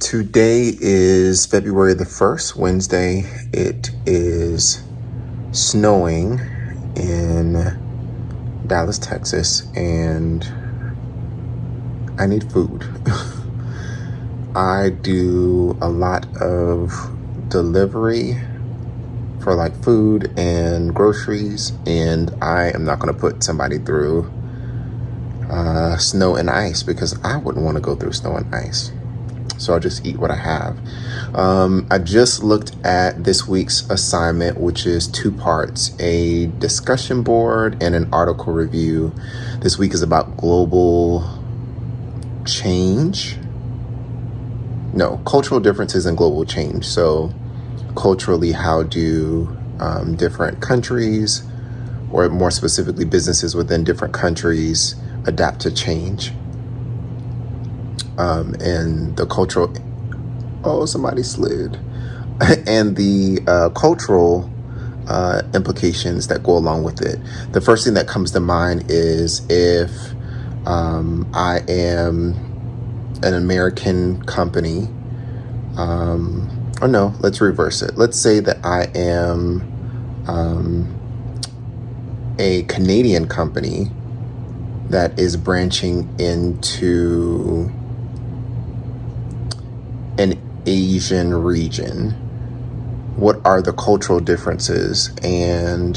Today is February the 1st, Wednesday. It is snowing in Dallas, Texas, and I need food. I do a lot of delivery for like food and groceries, and I am not going to put somebody through snow and ice because I wouldn't want to go through snow and ice. So I'll just eat what I have. I just looked at this week's assignment, which is 2 parts, a discussion board and an article review. This week is about global change. No, cultural differences and global change. So culturally, how do different countries, or more specifically businesses within different countries, adapt to change? And the cultural, somebody slid, and the cultural implications that go along with it. The first thing that comes to mind is if I am an American company, or no, let's reverse it. Let's say that I am a Canadian company that is branching into an Asian region. What are the cultural differences, and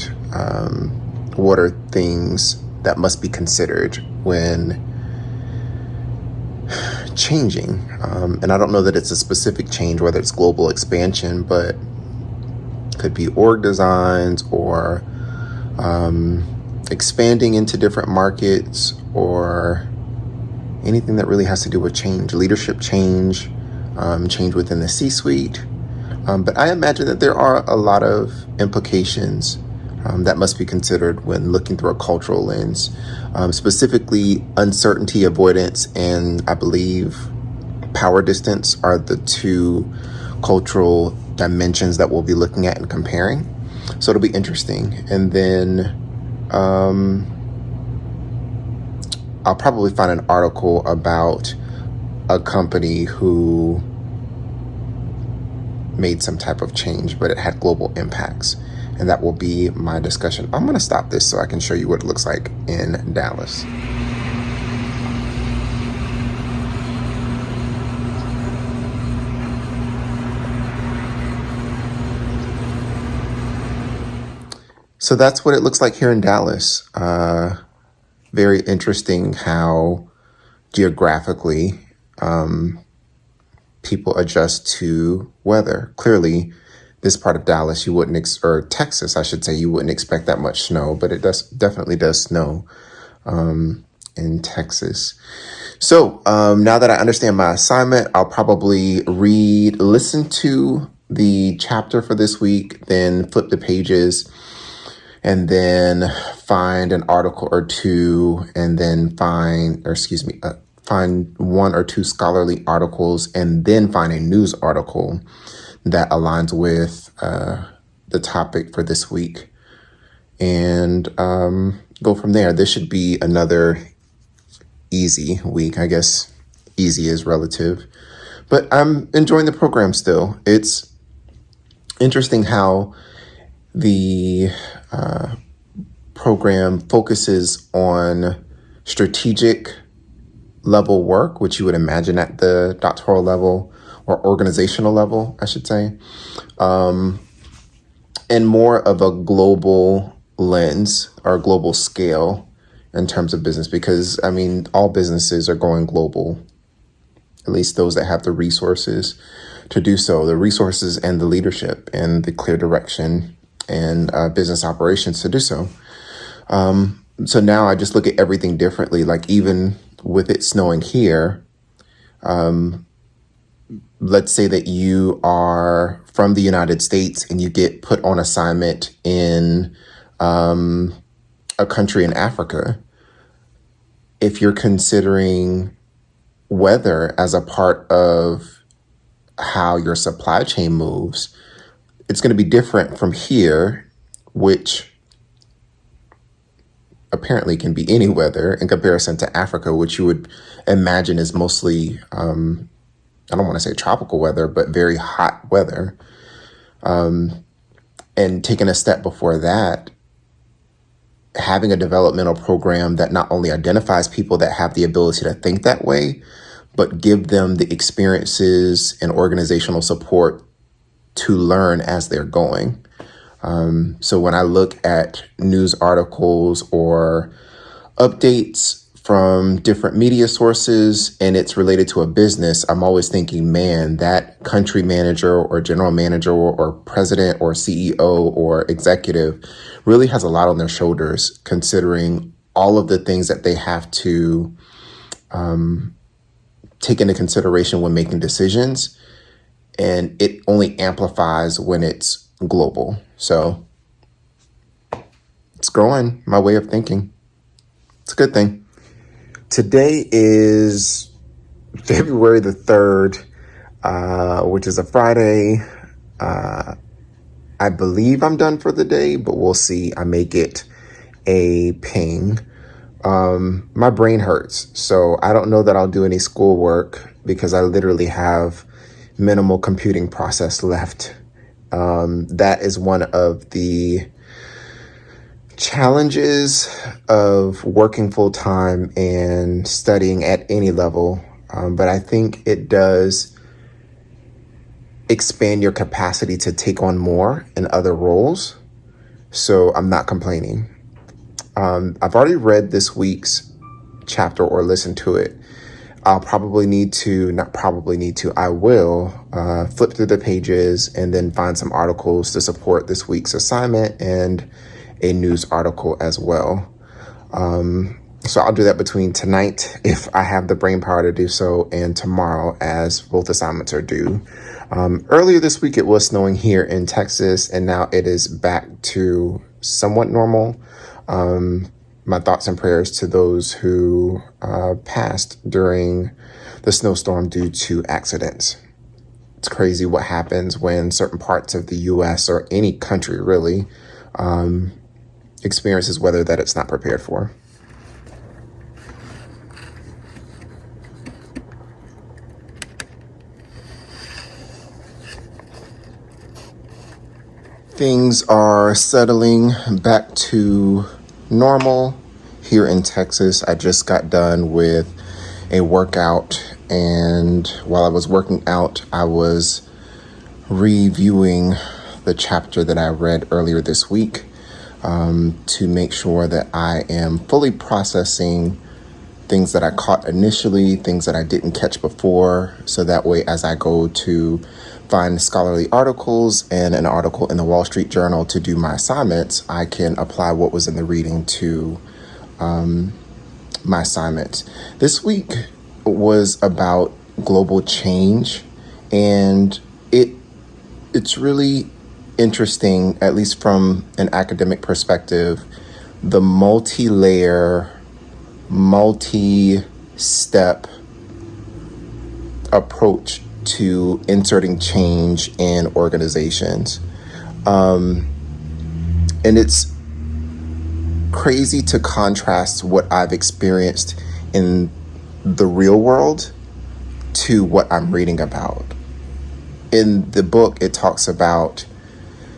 what are things that must be considered when changing? And I don't know that it's a specific change, whether it's global expansion, but it could be org designs or expanding into different markets, or anything that really has to do with change, leadership change, change within the C-suite. But I imagine that there are a lot of implications that must be considered when looking through a cultural lens, specifically uncertainty avoidance, and I believe power distance are the 2 cultural dimensions that we'll be looking at and comparing. So it'll be interesting. And then I'll probably find an article about a company who made some type of change, but it had global impacts. And that will be my discussion. I'm going to stop this so I can show you what it looks like in Dallas. So that's what it looks like here in Dallas. Very interesting how geographically people adjust to weather. Clearly, this part of Dallas, you wouldn't, or Texas, I should say, you wouldn't expect that much snow, but it definitely does snow in Texas. So now that I understand my assignment, I'll probably listen to the chapter for this week, then flip the pages, and then find an article or 2, and then find 1 or 2 scholarly articles, and then find a news article that aligns with the topic for this week, and go from there. This should be another easy week. I guess easy is relative, but I'm enjoying the program still. It's interesting how the program focuses on strategic level work, which you would imagine at the doctoral level, or organizational level, I should say, and more of a global lens or global scale in terms of business, because I mean, all businesses are going global, at least those that have the resources to do so, the resources and the leadership and the clear direction and business operations to do so. So now I just look at everything differently. Like even with it snowing here, let's say that you are from the United States and you get put on assignment in a country in Africa. If you're considering weather as a part of how your supply chain moves, it's going to be different from here, which apparently can be any weather, in comparison to Africa, which you would imagine is mostly I don't want to say tropical weather, but very hot weather. And taking a step before that, having a developmental program that not only identifies people that have the ability to think that way, but give them the experiences and organizational support to learn as they're going. So when I look at news articles or updates from different media sources and it's related to a business, I'm always thinking, man, that country manager or general manager or president or CEO or executive really has a lot on their shoulders, considering all of the things that they have to take into consideration when making decisions. And it only amplifies when it's global. So it's growing my way of thinking. It's a good thing. Today is February the 3rd, which is a Friday. I believe I'm done for the day, but we'll see. I may get a ping. My brain hurts, so I don't know that I'll do any schoolwork because I literally have minimal computing process left. That is one of the challenges of working full time and studying at any level. But I think it does expand your capacity to take on more in other roles. So I'm not complaining. I've already read this week's chapter or listened to it. I will flip through the pages and then find some articles to support this week's assignment and a news article as well. So I'll do that between tonight, if I have the brain power to do so, and tomorrow, as both assignments are due. Earlier this week, it was snowing here in Texas, and now it is back to somewhat normal. My thoughts and prayers to those who passed during the snowstorm due to accidents. It's crazy what happens when certain parts of the U.S. or any country really experiences weather that it's not prepared for. Things are settling back to normal here in Texas. I just got done with a workout, and while I was working out, I was reviewing the chapter that I read earlier this week to make sure that I am fully processing things that I caught initially, things that I didn't catch before, so that way as I go to find scholarly articles and an article in the Wall Street Journal to do my assignments, I can apply what was in the reading to my assignment. This week was about global change, and it's really interesting, at least from an academic perspective, the multi-layer, multi-step approach to inserting change in organizations. And it's crazy to contrast what I've experienced in the real world to what I'm reading about. In the book, it talks about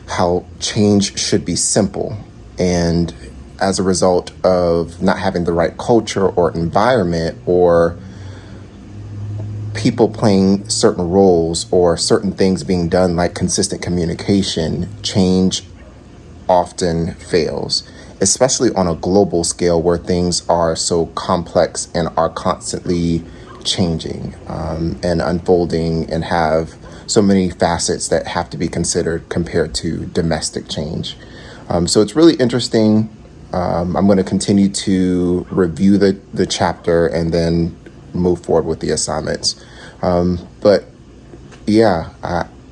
how change should be simple, and as a result of not having the right culture or environment, or people playing certain roles or certain things being done like consistent communication, change often fails, especially on a global scale where things are so complex and are constantly changing and unfolding and have so many facets that have to be considered compared to domestic change. So it's really interesting. I'm going to continue to review the chapter and then move forward with the assignments. But yeah,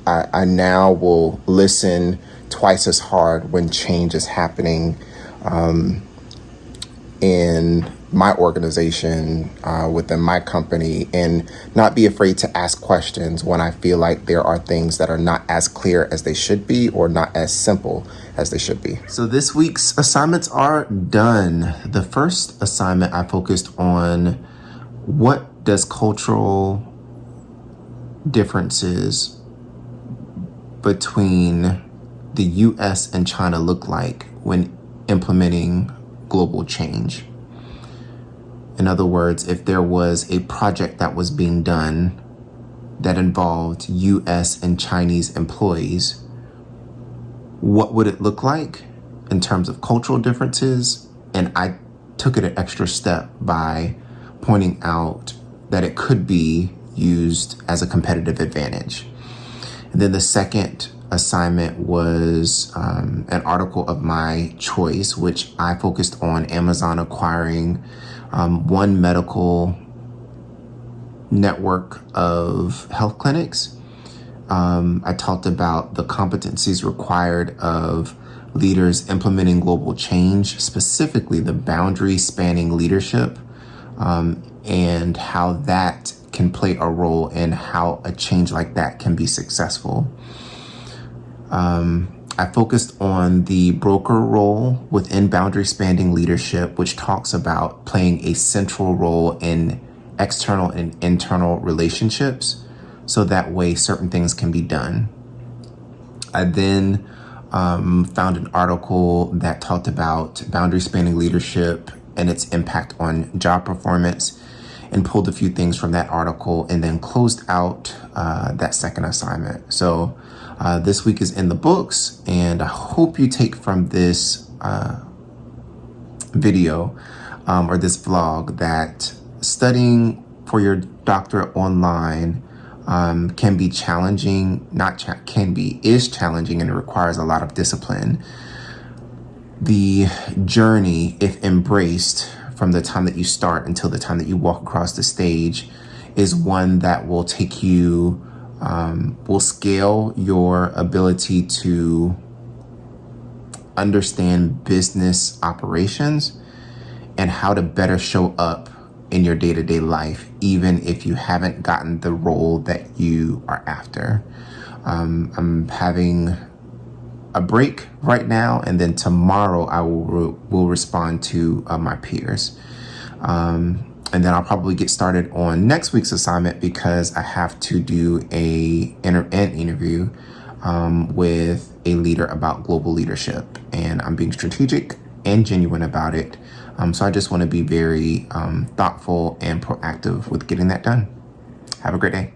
I now will listen twice as hard when change is happening in my organization, within my company, and not be afraid to ask questions when I feel like there are things that are not as clear as they should be or not as simple as they should be. So this week's assignments are done. The first assignment, I focused on what does cultural differences between the US and China look like when implementing global change. In other words, if there was a project that was being done that involved US and Chinese employees, what would it look like in terms of cultural differences? And I took it an extra step by pointing out that it could be used as a competitive advantage. And then the second assignment was an article of my choice, which I focused on Amazon acquiring one medical network of health clinics. I talked about the competencies required of leaders implementing global change, specifically the boundary spanning leadership, and how that can play a role in how a change like that can be successful. I focused on the broker role within boundary spanning leadership, which talks about playing a central role in external and internal relationships, so that way certain things can be done. I then found an article that talked about boundary spanning leadership and its impact on job performance, and pulled a few things from that article, and then closed out that second assignment. So this week is in the books, and I hope you take from this video or this vlog that studying for your doctorate online can be challenging, is challenging, and it requires a lot of discipline. The journey, if embraced from the time that you start until the time that you walk across the stage, is one that will take you, will scale your ability to understand business operations and how to better show up in your day-to-day life, even if you haven't gotten the role that you are after. I'm having a break right now, and then tomorrow I will respond to my peers. And then I'll probably get started on next week's assignment, because I have to do an interview with a leader about global leadership, and I'm being strategic and genuine about it. So I just want to be very thoughtful and proactive with getting that done. Have a great day.